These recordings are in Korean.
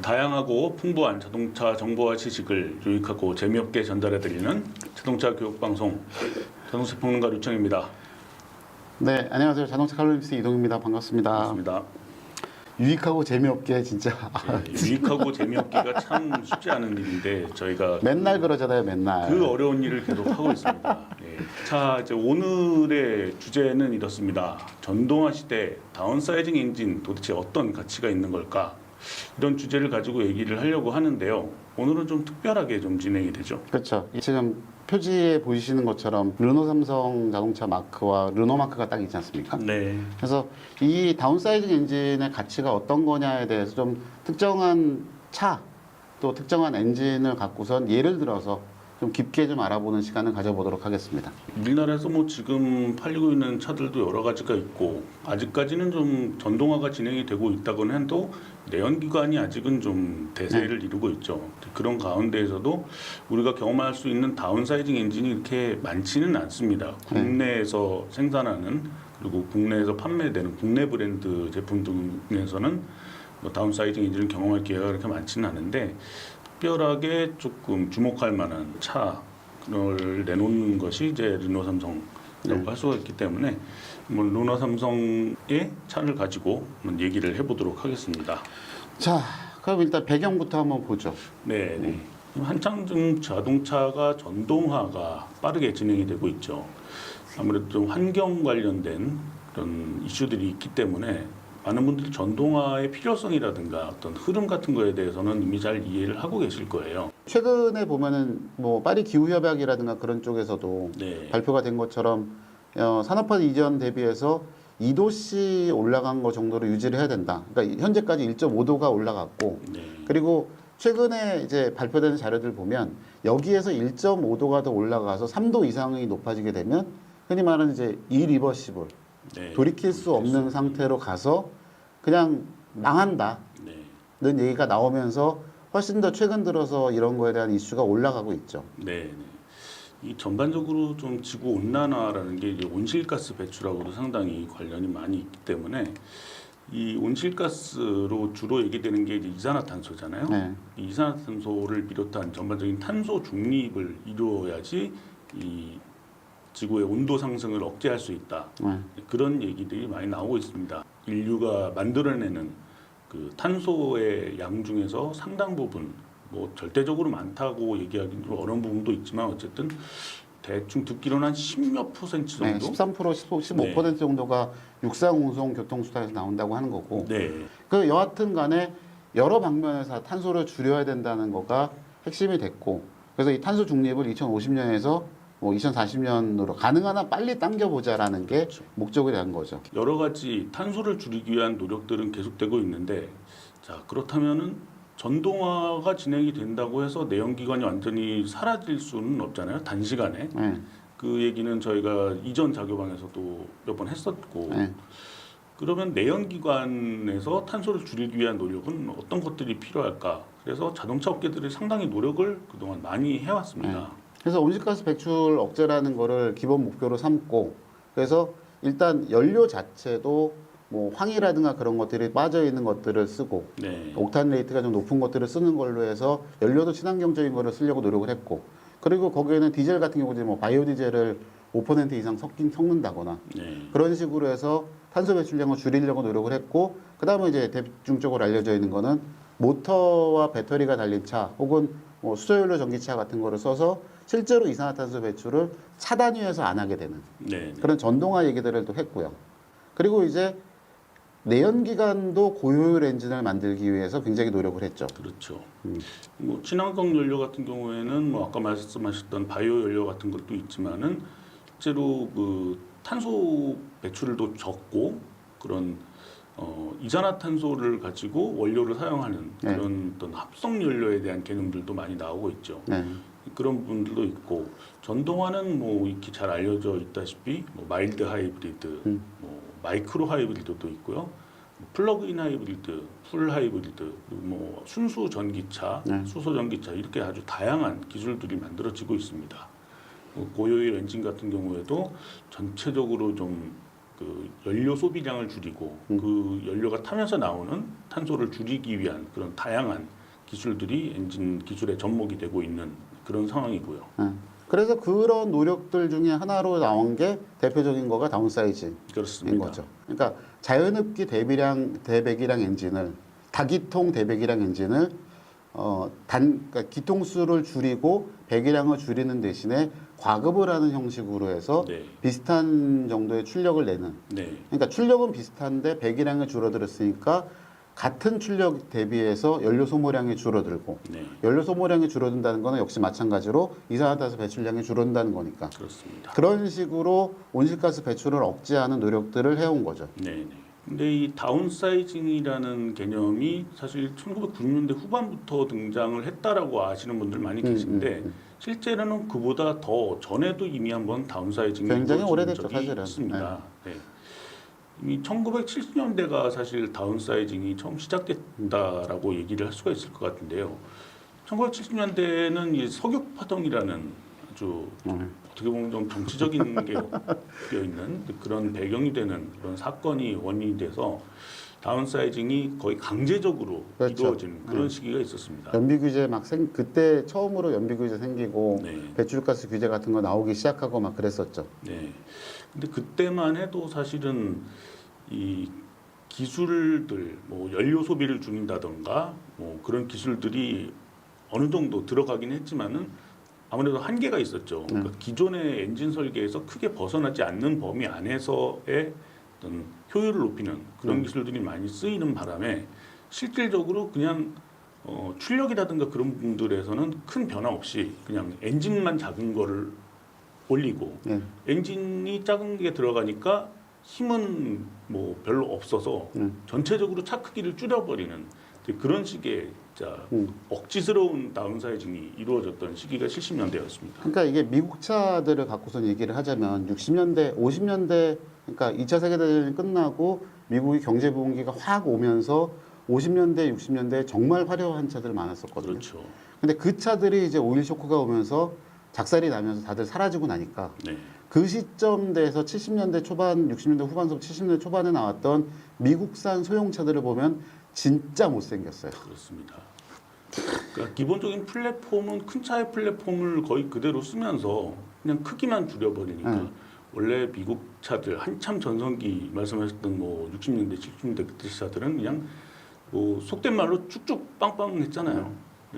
다양하고 풍부한 자동차 정보와 지식을 유익하고 재미없게 전달해드리는 자동차 교육방송 자동차 평론가 류청입니다. 네, 안녕하세요. 자동차 칼럼니스트 이동입니다. 반갑습니다. 반갑습니다. 유익하고 재미없게 진짜 유익하고 재미없기가 참 쉽지 않은 일인데 저희가 맨날 그러잖아요. 맨날. 그 어려운 일을 계속 하고 있습니다. 자, 이제 오늘의 주제는 이렇습니다. 전동화 시대 다운사이징 엔진 도대체 어떤 가치가 있는 걸까? 이런 주제를 가지고 얘기를 하려고 하는데요. 오늘은 좀 특별하게 좀 진행이 되죠. 그렇죠. 지금 표지에 보이시는 것처럼 르노 삼성 자동차 마크와 르노 마크가 딱 있지 않습니까? 네. 그래서 이 다운사이징 엔진의 가치가 어떤 거냐에 대해서 좀 특정한 차, 또 특정한 엔진을 갖고선 예를 들어서 좀 깊게 좀 알아보는 시간을 가져보도록 하겠습니다. 우리나라에서 뭐 지금 팔리고 있는 차들도 여러 가지가 있고 아직까지는 좀 전동화가 진행이 되고 있다고는 해도 내연기관이 아직은 좀 대세를 이루고 있죠. 그런 가운데에서도 우리가 경험할 수 있는 다운사이징 엔진이 이렇게 많지는 않습니다. 국내에서 생산하는 그리고 국내에서 판매되는 국내 브랜드 제품 중에서는 뭐 다운사이징 엔진을 경험할 기회가 그렇게 많지는 않은데 특별하게 조금 주목할 만한 차를 내놓는 것이 이제 르노 삼성이라고 할 수가 있기 때문에 뭐 르노 삼성의 차를 가지고 한번 얘기를 해보도록 하겠습니다. 자, 그럼 일단 배경부터 한번 보죠. 네. 한창 좀 자동차가 전동화가 빠르게 진행이 되고 있죠. 아무래도 좀 환경 관련된 그런 이슈들이 있기 때문에 많은 분들이 전동화의 필요성이라든가 어떤 흐름 같은 거에 대해서는 이미 잘 이해를 하고 계실 거예요. 최근에 보면은 뭐 파리 기후 협약이라든가 그런 쪽에서도 네. 발표가 된 것처럼 산업화 이전 대비해서 2도씨 올라간 거 정도로 유지를 해야 된다. 그러니까 현재까지 1.5도가 올라갔고, 네. 그리고 최근에 이제 발표되는 자료들 보면 여기에서 1.5도가 더 올라가서 3도 이상이 높아지게 되면 흔히 말하는 이제 이리버시블, 네. 돌이킬 수 없는 상태로 가서 그냥 망한다는 얘기가 나오면서 훨씬 더 최근 들어서 이런 거에 대한 이슈가 올라가고 있죠. 네. 이 전반적으로 좀 지구 온난화라는 게 이제 온실가스 배출하고도 상당히 관련이 많이 있기 때문에 이 온실가스로 주로 얘기되는 게 이제 이산화탄소잖아요. 네. 이 이산화탄소를 비롯한 전반적인 탄소 중립을 이루어야지 이 지구의 온도 상승을 억제할 수 있다. 그런 얘기들이 많이 나오고 있습니다. 인류가 만들어내는 그 탄소의 양 중에서 상당 부분, 뭐 절대적으로 많다고 얘기하기는 좀 어려운 부분도 있지만 어쨌든 대충 듣기로는 한 10몇 %정도? 네, 13%, 15% 정도가 육상 운송 교통수단에서 나온다고 하는 거고. 네. 그 여하튼 간에 여러 방면에서 탄소를 줄여야 된다는 거가 핵심이 됐고, 그래서 이 탄소 중립을 2050년에서 뭐 2040년으로 가능한 한 빨리 당겨보자라는 게 목적이 된 거죠. 여러 가지 탄소를 줄이기 위한 노력들은 계속되고 있는데, 자, 그렇다면은 전동화가 진행이 된다고 해서 내연기관이 완전히 사라질 수는 없잖아요. 단시간에. 그 얘기는 저희가 이전 자교방에서도 몇 번 했었고, 그러면 내연기관에서 탄소를 줄이기 위한 노력은 어떤 것들이 필요할까? 그래서 자동차 업계들이 상당히 노력을 그동안 많이 해왔습니다. 그래서 온실가스 배출 억제라는 거를 기본 목표로 삼고, 그래서 일단 연료 자체도 뭐 황이라든가 그런 것들이 빠져 있는 것들을 쓰고, 옥탄 레이트가 좀 높은 것들을 쓰는 걸로 해서 연료도 친환경적인 거를 쓰려고 노력을 했고, 그리고 거기에는 디젤 같은 경우는 뭐 바이오 디젤을 5% 이상 섞는다거나 그런 식으로 해서 탄소 배출량을 줄이려고 노력을 했고, 그 다음에 이제 대중적으로 알려져 있는 거는 모터와 배터리가 달린 차 혹은 뭐 수소연료 전기차 같은 거를 써서 실제로 이산화탄소 배출을 차 단위에서 안 하게 되는 그런 전동화 얘기들을 또 했고요. 그리고 이제 내연기관도 고효율 엔진을 만들기 위해서 굉장히 노력을 했죠. 그렇죠. 뭐 친환경 연료 같은 경우에는 뭐 아까 말씀하셨던 바이오 연료 같은 것도 있지만은 실제로 그 탄소 배출도 적고 그런 이산화탄소를 가지고 원료를 사용하는 그런 어떤 합성 연료에 대한 개념들도 많이 나오고 있죠. 그런 부분들도 있고 전동화는 뭐 이렇게 잘 알려져 있다시피 뭐 마일드 하이브리드, 뭐 마이크로 하이브리드도 있고요. 플러그인 하이브리드, 풀 하이브리드, 그리고 뭐 순수 전기차, 수소 전기차 이렇게 아주 다양한 기술들이 만들어지고 있습니다. 고효율 엔진 같은 경우에도 전체적으로 좀 그 연료 소비량을 줄이고 그 연료가 타면서 나오는 탄소를 줄이기 위한 그런 다양한 기술들이 엔진 기술에 접목이 되고 있는 그런 상황이고요. 그래서 그런 노력들 중에 하나로 나온 게 대표적인 거가 다운사이즈인 그렇습니다. 거죠. 그러니까 자연흡기 대배기량 엔진을 다기통 대배기량 엔진을 그러니까 기통수를 줄이고 배기량을 줄이는 대신에 과급을 하는 형식으로 해서 비슷한 정도의 출력을 내는. 그러니까 출력은 비슷한데 배기량이 줄어들었으니까 같은 출력 대비해서 연료 소모량이 줄어들고 연료 소모량이 줄어든다는 거는 역시 마찬가지로 이산화탄소 배출량이 줄어든다는 거니까. 그렇습니다. 그런 식으로 온실가스 배출을 억제하는 노력들을 해온 거죠. 근데 이 다운사이징이라는 개념이 사실 1990년대 후반부터 등장을 했다라고 아시는 분들 많이 계신데 실제로는 그보다 더 전에도 이미 한번 다운사이징이 굉장히 오래됐죠, 적이 사실은. 있습니다. 이미 1970년대가 사실 다운사이징이 처음 시작됐다라고 얘기를 할 수가 있을 것 같은데요. 1970년대에는 이 석유파동이라는 아주 어떻게 보면 좀 정치적인 게 엮여 있는 그런 배경이 되는 그런 사건이 원인이 돼서 다운사이징이 거의 강제적으로 이루어진 그런 시기가 있었습니다. 연비 규제 그때 처음으로 연비 규제 생기고 배출가스 규제 같은 거 나오기 시작하고 막 그랬었죠. 근데 그때만 해도 사실은 이 기술들, 뭐 연료 소비를 줄인다던가 뭐 그런 기술들이 어느 정도 들어가긴 했지만은 아무래도 한계가 있었죠. 그러니까 기존의 엔진 설계에서 크게 벗어나지 않는 범위 안에서의 어떤 효율을 높이는 그런 기술들이 많이 쓰이는 바람에 실질적으로 그냥 출력이라든가 그런 부분들에서는 큰 변화 없이 그냥 엔진만 작은 거를 올리고 엔진이 작은 게 들어가니까 힘은 뭐 별로 없어서 전체적으로 차 크기를 줄여버리는 그런 식의 억지스러운 다운사이징이 이루어졌던 시기가 70년대였습니다. 그러니까 이게 미국 차들을 갖고서 얘기를 하자면 60년대, 50년대 그러니까 2차 세계대전이 끝나고 미국이 경제 부흥기가 확 오면서 50년대, 60년대에 정말 화려한 차들 많았었거든요. 그렇죠. 근데 그 차들이 이제 오일 쇼크가 오면서 작살이 나면서 다들 사라지고 나니까 그 시점대에서 70년대 초반, 60년대 후반부터 70년대 초반에 나왔던 미국산 소형차들을 보면 진짜 못생겼어요. 그렇습니다. 그러니까 기본적인 플랫폼은 큰 차의 플랫폼을 거의 그대로 쓰면서 그냥 크기만 줄여버리니까 원래 미국 차들 한참 전성기 말씀하셨던 뭐 60년대, 70년대 그때 차들은 그냥 뭐 속된 말로 쭉쭉 빵빵했잖아요.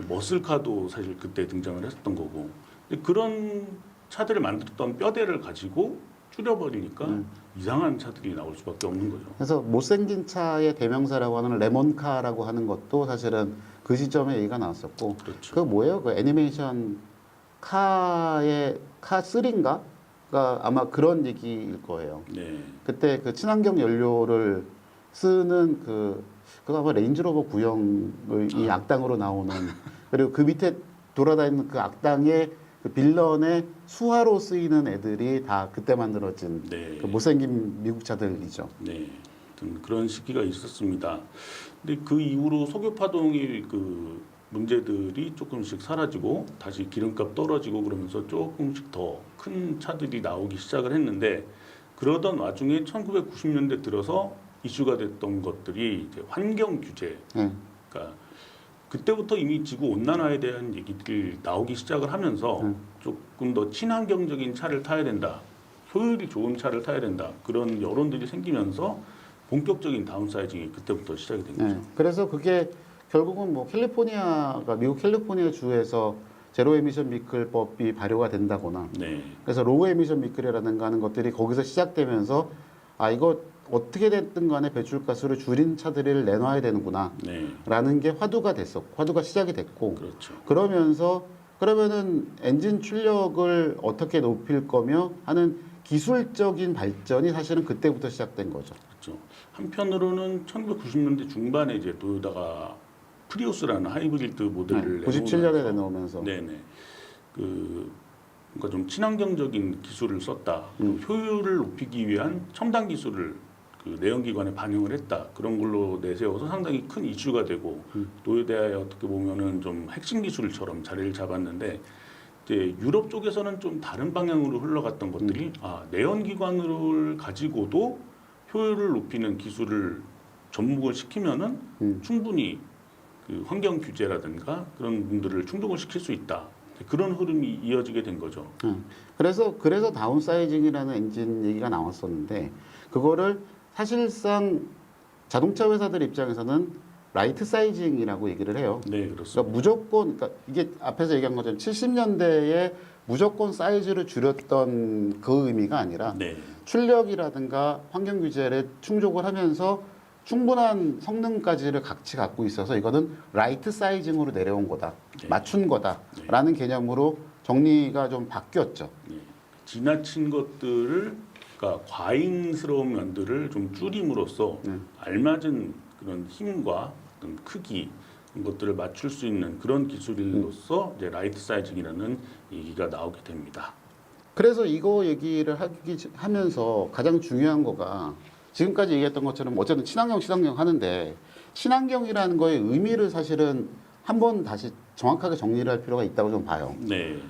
머슬카도 사실 그때 등장을 했었던 거고. 근데 그런 차들을 만들었던 뼈대를 가지고 줄여버리니까 이상한 차들이 나올 수밖에 없는 거죠. 그래서 못생긴 차의 대명사라고 하는 레몬카라고 하는 것도 사실은 그 시점에 얘기가 나왔었고 그 뭐예요? 그 애니메이션 카의 카3인가? 가 아마 그런 얘기일 거예요. 그때 그 친환경 연료를 쓰는 그거 아마 레인지로버 구형을 이 악당으로 나오는 그리고 그 밑에 돌아다니는 그 악당의 그 빌런의 수하로 쓰이는 애들이 다 그때 만들어진 그 못생긴 미국 차들이죠. 그런 시기가 있었습니다. 근데 그 이후로 석유파동의 그 문제들이 조금씩 사라지고 다시 기름값 떨어지고 그러면서 조금씩 더 큰 차들이 나오기 시작을 했는데 그러던 와중에 1990년대 들어서 이슈가 됐던 것들이 이제 환경 규제. 그러니까 그때부터 이미 지구 온난화에 대한 얘기들이 나오기 시작을 하면서 조금 더 친환경적인 차를 타야 된다. 효율이 좋은 차를 타야 된다. 그런 여론들이 생기면서 본격적인 다운사이징이 그때부터 시작이 된 거죠. 그래서 그게 결국은 뭐 미국 캘리포니아 주에서 제로 에미션 비클법이 발효가 된다거나 그래서 로우 에미션 비클이라든가 하는 것들이 거기서 시작되면서 이거 어떻게 됐든 간에 배출가스를 줄인 차들을 내놔야 되는구나 라는 게 화두가 시작이 됐고 그러면은 엔진 출력을 어떻게 높일 거며 하는 기술적인 발전이 사실은 그때부터 시작된 거죠. 한편으로는 1990년대 중반에 이제 토요타가 프리우스라는 하이브리드 모델을 97년에 내놓으면서 그러니까 좀 친환경적인 기술을 썼다. 효율을 높이기 위한 첨단 기술을 그 내연기관에 반영을 했다 그런 걸로 내세워서 상당히 큰 이슈가 되고 노후대하에 어떻게 보면은 좀 핵심 기술처럼 자리를 잡았는데 이제 유럽 쪽에서는 좀 다른 방향으로 흘러갔던 것들이 내연기관을 가지고도 효율을 높이는 기술을 접목을 시키면은 충분히 그 환경 규제라든가 그런 분들을 충족을 시킬 수 있다. 그런 흐름이 이어지게 된 거죠. 그래서 다운사이징이라는 엔진 얘기가 나왔었는데 그거를 사실상 자동차 회사들 입장에서는 라이트 사이징이라고 얘기를 해요. 네, 그렇습니다. 그러니까 무조건 그러니까 이게 앞에서 얘기한 것처럼 70년대에 무조건 사이즈를 줄였던 그 의미가 아니라 네. 출력이라든가 환경 규제를 충족을 하면서 충분한 성능까지를 같이 갖고 있어서 이거는 라이트 사이징으로 내려온 거다. 네. 맞춘 거다라는 개념으로 정리가 좀 바뀌었죠. 네. 지나친 것들을 그러니까 과잉스러운 면들을 좀 줄임으로써 알맞은 그런 힘과 어떤 크기 이런 것들을 맞출 수 있는 그런 기술로서 이제 라이트 사이징이라는 얘기가 나오게 됩니다. 그래서 이거 얘기를 하면서 가장 중요한 거가 지금까지 얘기했던 것처럼 어쨌든 친환경 하는데 친환경이라는 거의 의미를 사실은 한번 다시 정확하게 정리를 할 필요가 있다고 좀 봐요. 네.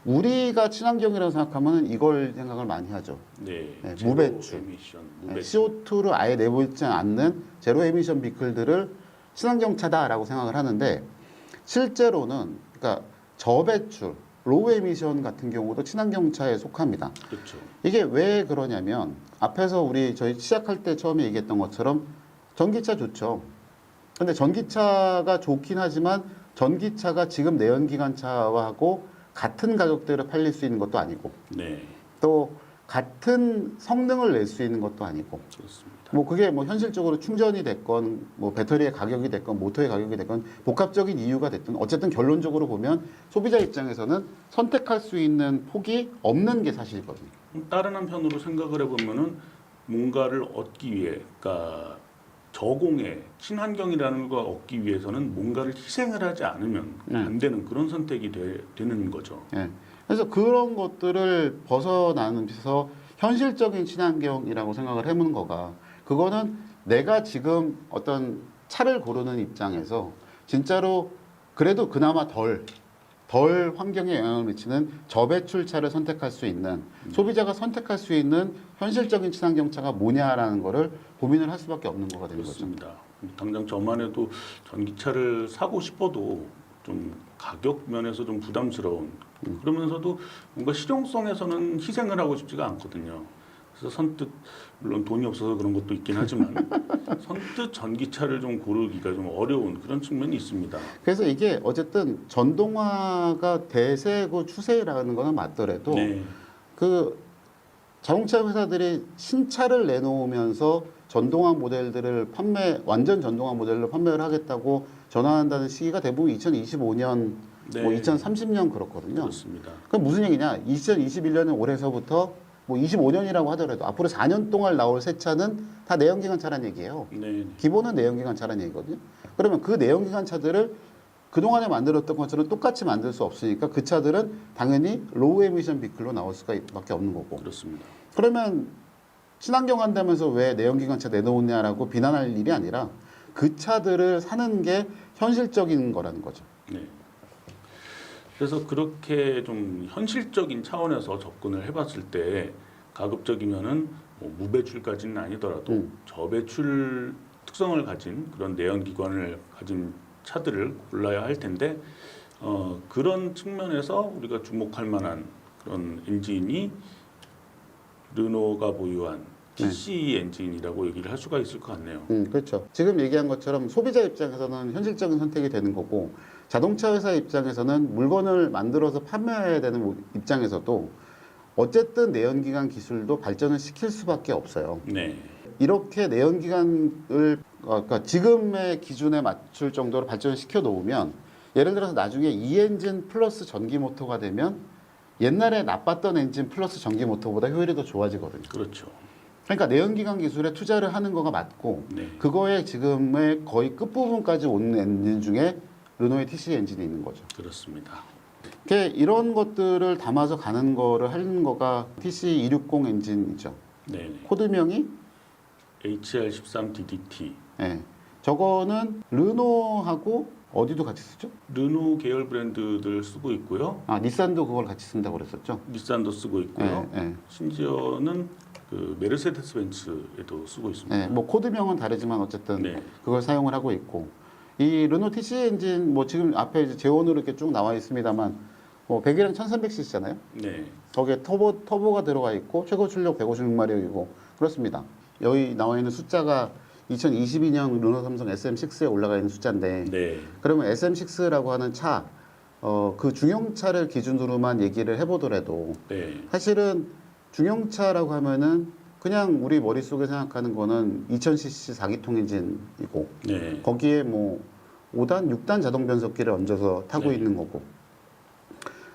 우리가 친환경이라고 생각하면 이걸 생각을 많이 하죠. 네. 네, 제로 무배출. 에미션, 네, 무배출. CO2를 아예 내보이지 않는 제로 에미션 비클들을 친환경차다라고 생각을 하는데 실제로는 그러니까 저배출, 로우 에미션 같은 경우도 친환경차에 속합니다. 그렇죠. 이게 왜 그러냐면 앞에서 저희 시작할 때 처음에 얘기했던 것처럼 전기차 좋죠. 근데 전기차가 좋긴 하지만 전기차가 지금 내연기관차하고 같은 가격대로 팔릴 수 있는 것도 아니고 네. 또 같은 성능을 낼 수 있는 것도 아니고 그렇습니다. 뭐 그게 뭐 현실적으로 충전이 됐건 뭐 배터리의 가격이 됐건 모터의 가격이 됐건 복합적인 이유가 됐든 어쨌든 결론적으로 보면 소비자 입장에서는 선택할 수 있는 폭이 없는 게 사실이거든요. 다른 한편으로 생각을 해보면은 뭔가를 얻기 위해, 그러니까 저공해 친환경이라는 걸 얻기 위해서는 뭔가를 희생을 하지 않으면 안 되는 그런 선택이 되는 거죠. 예. 그래서 그런 것들을 벗어나면서 현실적인 친환경이라고 생각을 해보는 거가 그거는 내가 지금 어떤 차를 고르는 입장에서 진짜로 그래도 그나마 덜 환경에 영향을 미치는 저배출 차를 선택할 수 있는 소비자가 선택할 수 있는 현실적인 친환경차가 뭐냐라는 거를 고민을 할 수밖에 없는 거가 되는 거죠. 그렇습니다. 당장 저만 해도 전기차를 사고 싶어도 좀 가격 면에서 좀 부담스러운 그러면서도 뭔가 실용성에서는 희생을 하고 싶지가 않거든요. 그래서 선뜻 물론 돈이 없어서 그런 것도 있긴 하지만 선뜻 전기차를 좀 고르기가 좀 어려운 그런 측면이 있습니다. 그래서 이게 어쨌든 전동화가 대세고 추세라는 거는 맞더라도 네. 그 자동차 회사들이 신차를 내놓으면서 전동화 모델들을 완전 전동화 모델로 판매를 하겠다고 전환한다는 시기가 대부분 2025년, 네. 뭐 2030년 그렇거든요. 그렇습니다. 그럼 무슨 얘기냐? 2021년에 올해서부터 뭐 25년이라고 하더라도 앞으로 4년 동안 나올 새 차는 다 내연기관 차란 얘기예요. 네. 기본은 내연기관 차란 얘기거든요. 그러면 그 내연기관 차들을 그동안에 만들었던 것처럼 똑같이 만들 수 없으니까 그 차들은 당연히 로우 에미션 비클로 나올 수밖에 없는 거고. 그렇습니다. 그러면 친환경 한다면서 왜 내연기관차 내놓느냐라고 비난할 일이 아니라 그 차들을 사는 게 현실적인 거라는 거죠. 네. 그래서 그렇게 좀 현실적인 차원에서 접근을 해봤을 때 가급적이면은 뭐 무배출까지는 아니더라도 저배출 특성을 가진 그런 내연기관을 가진 차들을 골라야 할 텐데 그런 측면에서 우리가 주목할 만한 그런 엔진이 르노가 보유한 TC 엔진이라고 얘기를 할 수가 있을 것 같네요. 그렇죠. 지금 얘기한 것처럼 소비자 입장에서는 현실적인 선택이 되는 거고 자동차 회사 입장에서는 물건을 만들어서 판매해야 되는 입장에서도 어쨌든 내연기관 기술도 발전을 시킬 수밖에 없어요. 네. 이렇게 내연기관을 그러니까 지금의 기준에 맞출 정도로 발전시켜 놓으면 예를 들어서 나중에 이 엔진 플러스 전기 모터가 되면 옛날에 나빴던 엔진 플러스 전기 모터보다 효율이 더 좋아지거든요. 그렇죠. 그러니까 내연기관 기술에 투자를 하는 거가 맞고 네. 그거에 지금의 거의 끝부분까지 온 엔진 중에 르노의 TC 엔진이 있는 거죠. 그렇습니다. 이런 것들을 담아서 가는 거를 하는 거가 TC260 엔진이죠. 네. 코드명이 HR13DDT. 예. 저거는 르노하고 어디도 같이 쓰죠? 르노 계열 브랜드들 쓰고 있고요. 아, 닛산도 그걸 같이 쓴다고 그랬었죠? 닛산도 쓰고 있고요. 예, 예. 심지어는 그 메르세데스 벤츠에도 쓰고 있습니다. 네, 뭐 코드명은 다르지만 어쨌든 네. 그걸 사용을 하고 있고 이 르노 TC 엔진 뭐 지금 앞에 이제 제온으로 이렇게 쭉 나와 있습니다만 뭐 100이랑 1300cc잖아요. 네. 거기에 터보가 들어가 있고 최고 출력 156마력이고 그렇습니다. 여기 나와 있는 숫자가 2022년 르노 삼성 SM6에 올라가 있는 숫자인데 네. 그러면 SM6라고 하는 차 그 중형차를 기준으로만 얘기를 해보더라도 네. 사실은 중형차라고 하면은 그냥 우리 머릿속에 생각하는 거는 2000cc 4기통 엔진이고 네. 거기에 뭐 5단, 6단 자동 변속기를 얹어서 타고 네. 있는 거고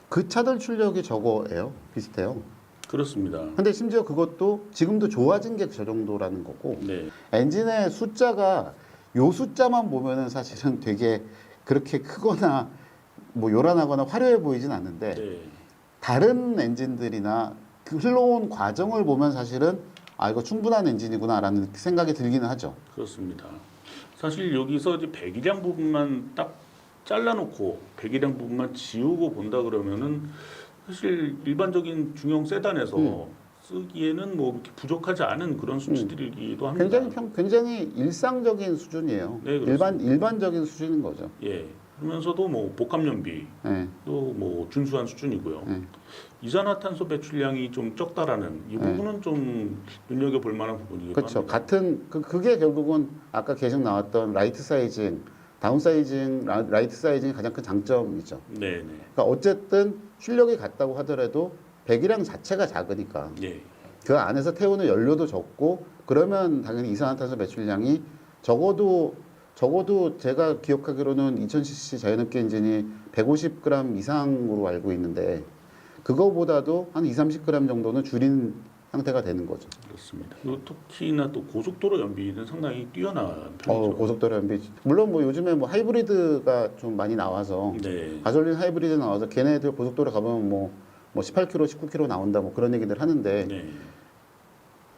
그 차들 출력이 저거예요. 비슷해요. 그렇습니다. 근데 심지어 그것도 지금도 좋아진 게 저 정도라는 거고 네. 엔진의 숫자가 요 숫자만 보면은 사실은 되게 그렇게 크거나 뭐 요란하거나 화려해 보이진 않는데 네. 다른 엔진들이나 그 흘러온 과정을 보면 사실은 아 이거 충분한 엔진이구나라는 생각이 들기는 하죠. 그렇습니다. 사실 여기서 이제 배기량 부분만 딱 잘라놓고 배기량 부분만 지우고 본다 그러면은 사실 일반적인 중형 세단에서 쓰기에는 뭐 이렇게 부족하지 않은 그런 수치들이기도 합니다. 굉장히 일상적인 수준이에요. 네, 그렇습니다. 일반적인 수준인 거죠. 예. 그러면서도 뭐 복합연비도 네. 뭐 준수한 수준이고요. 네. 이산화탄소 배출량이 좀 적다라는 이 부분은 좀 눈여겨 볼 만한 부분이기도 그렇죠. 합니다. 같은 그게 결국은 아까 계속 나왔던 라이트 사이징, 다운 사이징, 라이트 사이징이 가장 큰 장점이죠. 네, 네. 그러니까 어쨌든 출력이 같다고 하더라도 배기량 자체가 작으니까 예. 그 안에서 태우는 연료도 적고 그러면 당연히 이산화탄소 배출량이 적어도 제가 기억하기로는 2000cc 자연흡기 엔진이 150g 이상으로 알고 있는데 그거보다도 한 2-30g 정도는 줄인 상태가 되는 거죠. 그렇습니다. 그리고 특히나 또 고속도로 연비는 상당히 뛰어난 편이죠. 고속도로 연비 물론 뭐 요즘에 뭐 하이브리드가 좀 많이 나와서 네. 가솔린 하이브리드 나와서 걔네들 고속도로 가보면 뭐 18km, 19km 나온다 뭐 그런 얘기들 하는데 네.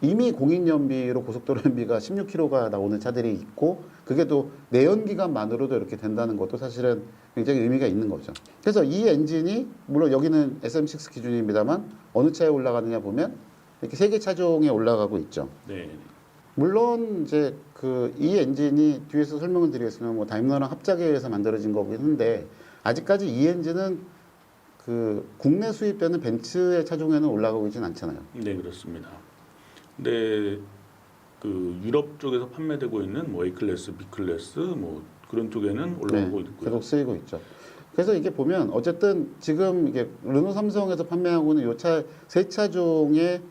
이미 공인 연비로 고속도로 연비가 16km가 나오는 차들이 있고 그게 또 내연기관만으로도 이렇게 된다는 것도 사실은 굉장히 의미가 있는 거죠. 그래서 이 엔진이 물론 여기는 SM6 기준입니다만 어느 차에 올라가느냐 보면 이렇게 세 개 차종에 올라가고 있죠. 네. 물론 이제 그 이 엔진이 뒤에서 설명을 드리겠으면 뭐 다임러랑 합작에 의해서 만들어진 거긴 한데 아직까지 이 엔진은 그 국내 수입되는 벤츠의 차종에는 올라가고 있지는 않잖아요. 네, 그렇습니다. 근데 그 유럽 쪽에서 판매되고 있는 뭐 A 클래스, B 클래스 뭐 그런 쪽에는 올라오고 있고요. 계속 쓰이고 있죠. 그래서 이게 보면 어쨌든 지금 이게 르노 삼성에서 판매하고 있는 요 차 세 차종의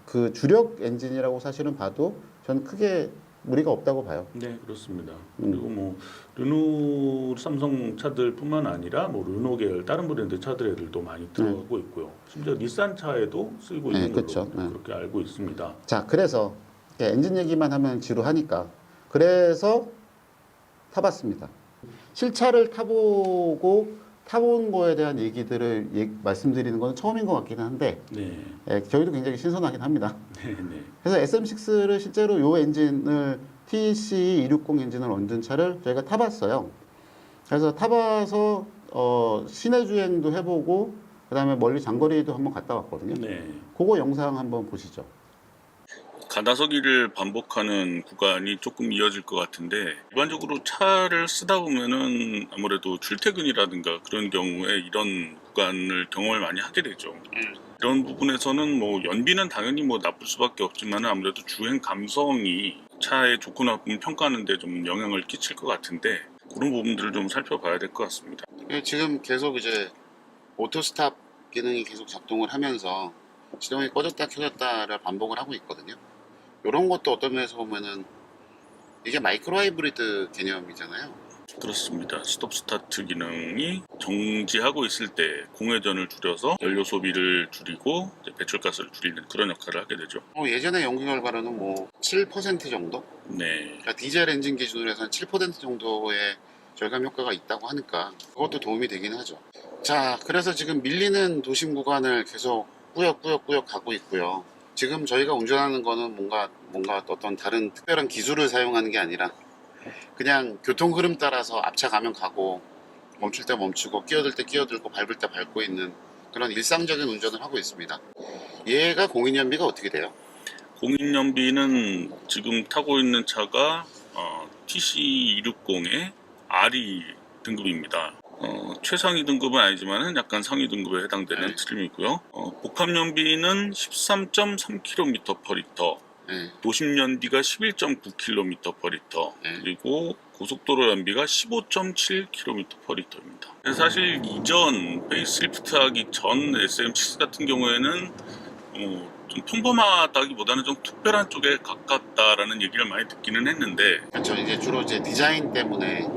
그 주력 엔진이라고 사실은 봐도 저는 크게 무리가 없다고 봐요. 네, 그렇습니다. 그리고 뭐 르노 삼성 차들뿐만 아니라 뭐 르노 계열 다른 브랜드 차들에도 많이 들어가고 있고요. 심지어 닛산 차에도 쓰이고 있는 걸로 그렇죠. 그렇게 알고 있습니다. 자, 그래서 엔진 얘기만 하면 지루하니까 그래서 타봤습니다. 실차를 타본 거에 대한 얘기들을 말씀드리는 건 처음인 것 같기는 한데 네, 저희도 굉장히 신선하긴 합니다. 네, 네. 그래서 SM6를 실제로 요 엔진을 TC 260 엔진을 얹은 차를 저희가 타봤어요. 그래서 타봐서 시내 주행도 해보고 그다음에 멀리 장거리도 한번 갔다 왔거든요. 네. 그거 영상 한번 보시죠. 가다서기를 반복하는 구간이 조금 이어질 것 같은데 일반적으로 차를 쓰다 보면은 아무래도 출퇴근이라든가 그런 경우에 이런 구간을 경험을 많이 하게 되죠. 이런 부분에서는 뭐 연비는 당연히 뭐 나쁠 수밖에 없지만 아무래도 주행 감성이 차의 좋고 나쁨을 평가하는 데 좀 영향을 끼칠 것 같은데 그런 부분들을 좀 살펴봐야 될 것 같습니다. 지금 계속 이제 오토 스탑 기능이 계속 작동을 하면서 시동이 꺼졌다 켜졌다를 반복을 하고 있거든요. 이런 것도 어떤 면에서 보면은 이게 마이크로 하이브리드 개념이잖아요. 그렇습니다. 스톱 스타트 기능이 정지하고 있을 때 공회전을 줄여서 연료 소비를 줄이고 이제 배출가스를 줄이는 그런 역할을 하게 되죠. 예전에 연구 결과로는 뭐 7% 정도? 네, 그러니까 디젤 엔진 기준으로 해서는 7% 정도의 절감 효과가 있다고 하니까 그것도 도움이 되긴 하죠. 자, 그래서 지금 밀리는 도심 구간을 계속 꾸역꾸역 가고 있고요. 지금 저희가 운전하는 거는 뭔가 어떤 다른 특별한 기술을 사용하는 게 아니라 그냥 교통 흐름 따라서 앞차 가면 가고 멈출 때 멈추고 끼어들 때 끼어들고 밟을 때 밟고 있는 그런 일상적인 운전을 하고 있습니다. 얘가 공인연비가 어떻게 돼요? 공인연비는 지금 타고 있는 차가 TC260의 RE 등급입니다. 최상위 등급은 아니지만 약간 상위 등급에 해당되는 트림이고요. 복합연비는 13.3km/L, 도심연비가 11.9km/L, 그리고 고속도로 연비가 15.7km/L입니다. 사실 이전 페이스리프트하기 전 SM6 같은 경우에는 좀 평범하다기보다는 좀 특별한 쪽에 가깝다라는 얘기를 많이 듣기는 했는데, 그렇죠. 이제 주로 디자인 때문에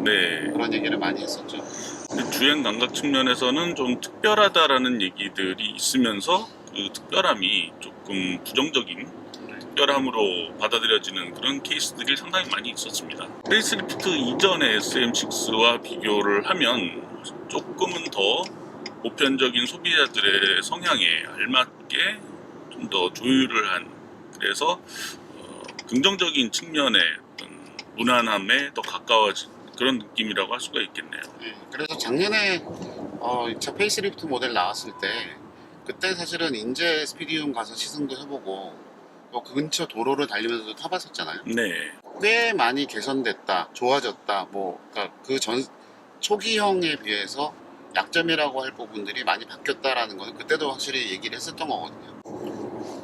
그런 얘기를 많이 했었죠. 근데 주행 감각 측면에서는 좀 특별하다라는 얘기들이 있으면서 그 특별함이 조금 부정적인 특별함으로 받아들여지는 그런 케이스들이 상당히 많이 있었습니다. 페이스리프트 이전의 SM6와 비교를 하면 조금은 더 보편적인 소비자들의 성향에 알맞게 좀 더 조율을 한, 그래서 긍정적인 측면의 어떤 무난함에 더 가까워진 그런 느낌이라고 할 수가 있겠네요. 그래서 작년에 차 페이스리프트 모델 나왔을 때 그때 사실은 인제 스피디움 가서 시승도 해보고 그 근처 도로를 달리면서도 타봤었잖아요. 네, 꽤 많이 개선됐다, 좋아졌다, 그러니까 그 전 초기형에 비해서 약점이라고 할 부분들이 많이 바뀌었다라는 거는 그때도 확실히 얘기를 했었던 거거든요.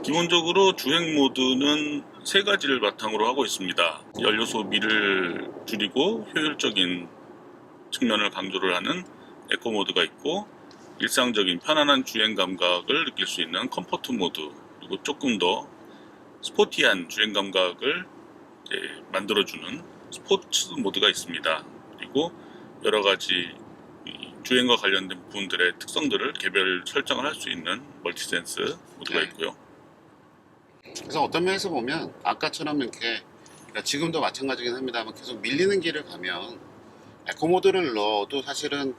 기본적으로 주행 모드는 세 가지를 바탕으로 하고 있습니다. 연료 소비를 줄이고 효율적인 측면을 강조를 하는 에코 모드가 있고, 일상적인 편안한 주행 감각을 느낄 수 있는 컴포트 모드, 그리고 조금 더 스포티한 주행 감각을 만들어주는 스포츠 모드가 있습니다. 그리고 여러 가지 주행과 관련된 부분들의 특성들을 개별 설정을 할 수 있는 멀티센스 모드가 있고요. 그래서 어떤 면에서 보면 아까처럼 이렇게, 그러니까 지금도 마찬가지긴 합니다만 계속 밀리는 길을 가면 에코 모드를 넣어도 사실은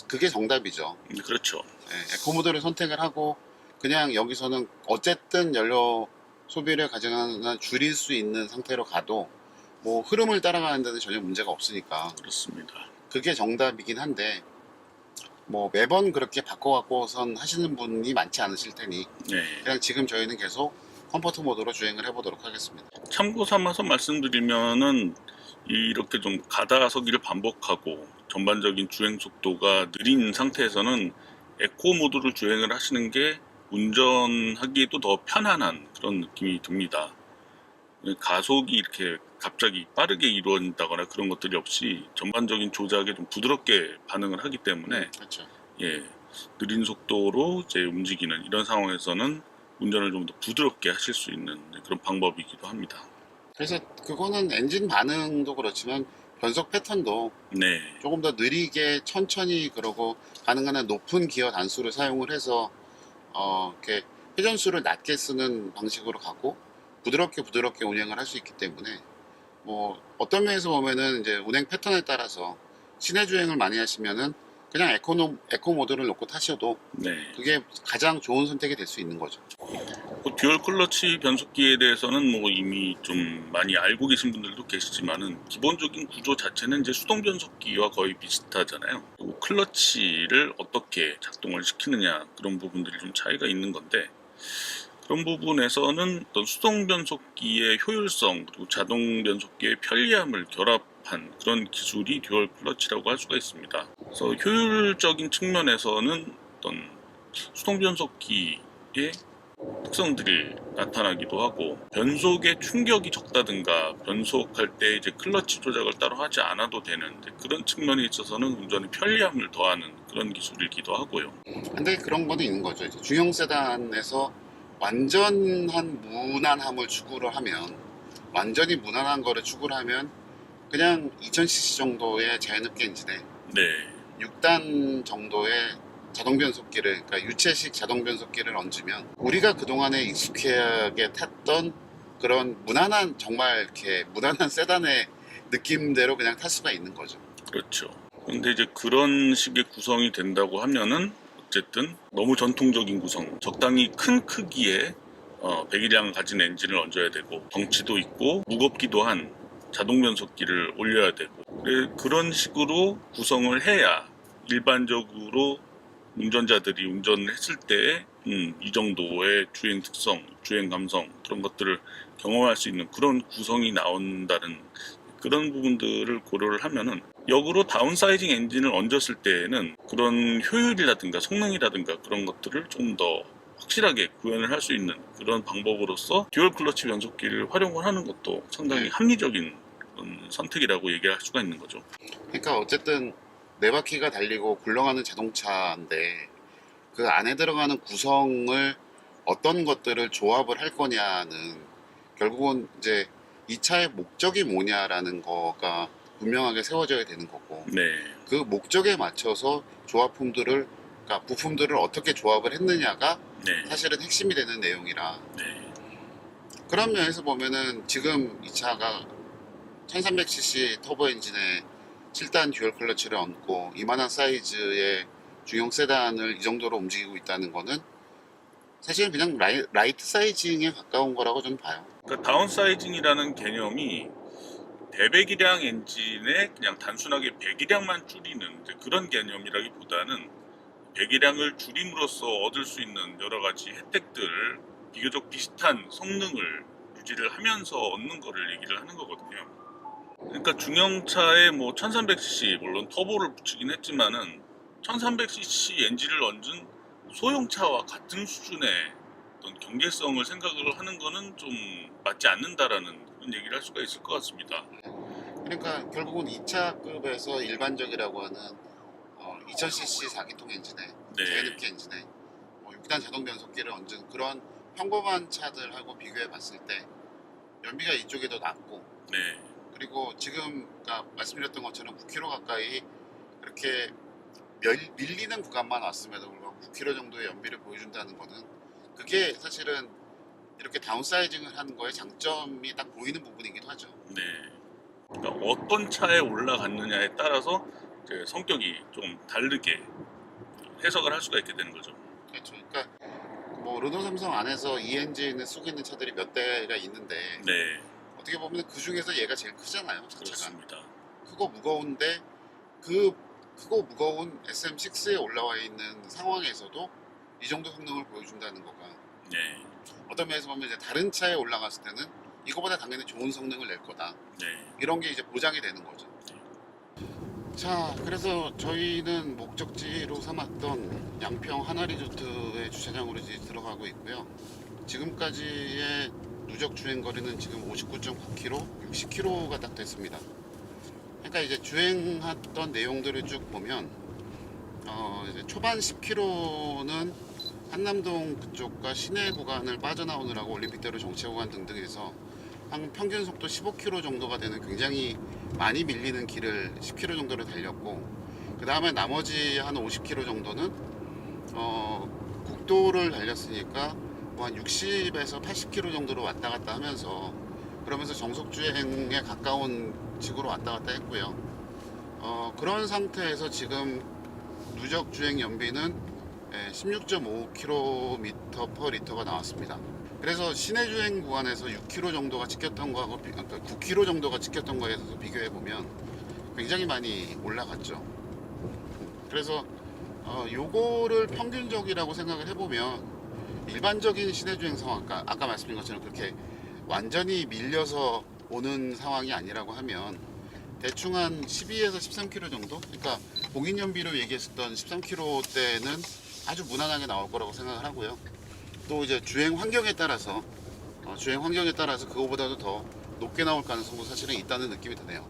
그게 정답이죠. 그렇죠. 에코 모드를 선택을 하고 그냥 여기서는 어쨌든 연료 소비를 가져가는 줄일 수 있는 상태로 가도 뭐 흐름을 따라가는 데는 전혀 문제가 없으니까 그렇습니다. 그게 정답이긴 한데 뭐 매번 그렇게 바꿔갖고선 하시는 분이 많지 않으실 테니 그냥 지금 저희는 계속 컴포트 모드로 주행을 해보도록 하겠습니다. 참고 삼아서 말씀드리면은 이렇게 좀 가다서기를 반복하고 전반적인 주행 속도가 느린 상태에서는 에코 모드로 주행을 하시는 게 운전하기에도 더 편안한 그런 느낌이 듭니다. 가속이 이렇게 갑자기 빠르게 이루어진다거나 그런 것들이 없이 전반적인 조작에 좀 부드럽게 반응을 하기 때문에 그렇죠. 느린 속도로 이제 움직이는 이런 상황에서는 운전을 좀 더 부드럽게 하실 수 있는 그런 방법이기도 합니다. 그래서 그거는 엔진 반응도 그렇지만 변속 패턴도 조금 더 느리게 천천히 그러고 가능한 한 높은 기어 단수를 사용을 해서 이렇게 회전수를 낮게 쓰는 방식으로 가고 부드럽게 운행을 할 수 있기 때문에 뭐 어떤 면에서 보면은 이제 운행 패턴에 따라서 시내 주행을 많이 하시면은 그냥 에코 모드를 놓고 타셔도 그게 가장 좋은 선택이 될 수 있는 거죠. 듀얼 클러치 변속기에 대해서는 뭐 이미 좀 많이 알고 계신 분들도 계시지만은 기본적인 구조 자체는 이제 수동 변속기와 거의 비슷하잖아요. 그리고 클러치를 어떻게 작동을 시키느냐 그런 부분들이 좀 차이가 있는 건데, 그런 부분에서는 어떤 수동 변속기의 효율성 그리고 자동 변속기의 편리함을 결합한 그런 기술이 듀얼 클러치라고 할 수가 있습니다. 그래서 효율적인 측면에서는 어떤 수동 변속기의 특성들이 나타나기도 하고, 변속의 충격이 적다든가 변속할 때 이제 클러치 조작을 따로 하지 않아도 되는 그런 측면에 있어서는 운전의 편리함을 더하는 그런 기술이기도 하고요. 근데 그런 거도 있는 거죠. 이제 중형 세단에서 완전한 무난함을 추구를 하면, 완전히 무난한 거를 추구를 하면 그냥 2000cc 정도의 자연흡기 엔진에 6단 정도의 자동 변속기를, 그러니까 유체식 자동 변속기를 얹으면 우리가 그동안에 익숙하게 탔던 그런 무난한, 정말 이렇게 무난한 세단의 느낌대로 그냥 탈 수가 있는 거죠. 그렇죠. 근데 이제 그런 식의 구성이 된다고 하면은 어쨌든 너무 전통적인 구성, 적당히 큰 크기의 배기량 가진 엔진을 얹어야 되고 덩치도 있고 무겁기도 한 자동 변속기를 올려야 되고 그런 식으로 구성을 해야 일반적으로 운전자들이 운전을 했을 때 이 정도의 주행 특성, 주행 감성 그런 것들을 경험할 수 있는 그런 구성이 나온다는 그런 부분들을 고려를 하면은 역으로 다운사이징 엔진을 얹었을 때에는 그런 효율이라든가 성능이라든가 그런 것들을 좀 더 확실하게 구현을 할 수 있는 그런 방법으로서 듀얼 클러치 변속기를 활용을 하는 것도 상당히 합리적인 선택이라고 얘기할 수가 있는 거죠. 그러니까 어쨌든 네 바퀴가 달리고 굴러가는 자동차인데 그 안에 들어가는 구성을 어떤 것들을 조합을 할 거냐는 결국은 이제 이 차의 목적이 뭐냐라는 거가 분명하게 세워져야 되는 거고 네. 그 목적에 맞춰서 조합품들을 그러니까 부품들을 어떻게 조합을 했느냐가 네. 사실은 핵심이 되는 내용이라 네. 그런 면에서 보면은 지금 이 차가 1300cc 터보 엔진에 7단 듀얼 클러치를 얹고 이만한 사이즈의 중형 세단을 이 정도로 움직이고 있다는 거는 사실은 그냥 라이트 사이징에 가까운 거라고 저는 봐요. 그러니까 다운사이징이라는 개념이 대배기량 엔진에 그냥 단순하게 배기량만 줄이는 그런 개념이라기보다는 배기량을 줄임으로써 얻을 수 있는 여러 가지 혜택들, 비교적 비슷한 성능을 유지를 하면서 얻는 거를 얘기를 하는 거거든요. 그러니까 중형차에 뭐 1300cc 물론 터보를 붙이긴 했지만은 1300cc 엔진을 얹은 소형차와 같은 수준의 어떤 경제성을 생각을 하는 거는 좀 맞지 않는다라는 그런 얘기를 할 수가 있을 것 같습니다. 그러니까 결국은 2차급에서 일반적이라고 하는 2000cc 4기통 엔진에 제네키 엔진에 6단 자동 변속기를 얹은 그런 평범한 차들하고 비교해 봤을 때 연비가 이쪽이 더 낮고 네. 그리고 지금 말씀드렸던 것처럼 9km 가까이 그렇게 밀리는 구간만 왔음에도 불구하고 9km 정도의 연비를 보여준다는 거는 그게 사실은 이렇게 다운사이징을 하는 거에 장점이 딱 보이는 부분이기도 하죠. 네. 그러니까 어떤 차에 올라갔느냐에 따라서 이제 성격이 좀 다르게 해석을 할 수가 있게 되는 거죠. 그렇죠. 그러니까 뭐 르노 삼성 안에서 이 엔진을 쓰고 있는 차들이 몇 대가 있는데 네. 어떻게 보면 그 중에서 얘가 제일 크잖아요. 그렇습니다. 크고 무거운데 그 크고 무거운 SM6에 올라와 있는 상황에서도 이 정도 성능을 보여준다는 거가 네. 어떤 면에서 보면 이제 다른 차에 올라갔을 때는 이거보다 당연히 좋은 성능을 낼 거다. 네. 이런 게 이제 보장이 되는 거죠. 자, 그래서 저희는 목적지로 삼았던 양평 하나리조트의 주차장으로 이제 들어가고 있고요. 지금까지의 누적 주행 거리는 지금 59.9km, 60km가 딱 됐습니다. 그러니까 이제 주행했던 내용들을 쭉 보면 이제 초반 10km는 한남동 그쪽과 시내 구간을 빠져나오느라고 올림픽대로 정체 구간 등등해서 한 평균 속도 15km 정도가 되는 굉장히 많이 밀리는 길을 10km 정도를 달렸고 그 다음에 나머지 한 50km 정도는 국도를 달렸으니까 뭐 한 60에서 80km 정도로 왔다 갔다 하면서 그러면서 정속 주행에 가까운 지구로 왔다 갔다 했고요. 그런 상태에서 지금 누적 주행 연비는 16.5km/L가 나왔습니다. 그래서 시내 주행 구간에서 6km 정도가 찍혔던 거하고 9km 정도가 찍혔던 거에 서 비교해 보면 굉장히 많이 올라갔죠. 그래서 요거를 평균적이라고 생각을 해보면 일반적인 시내 주행 상황, 아까 말씀드린 것처럼 그렇게 완전히 밀려서 오는 상황이 아니라고 하면 대충 한 12에서 13km 정도? 그러니까 공인 연비로 얘기했었던 13km대는 아주 무난하게 나올 거라고 생각을 하고요. 또 이제 주행 환경에 따라서 그거보다도 더 높게 나올 가능성도 사실은 있다는 느낌이 드네요.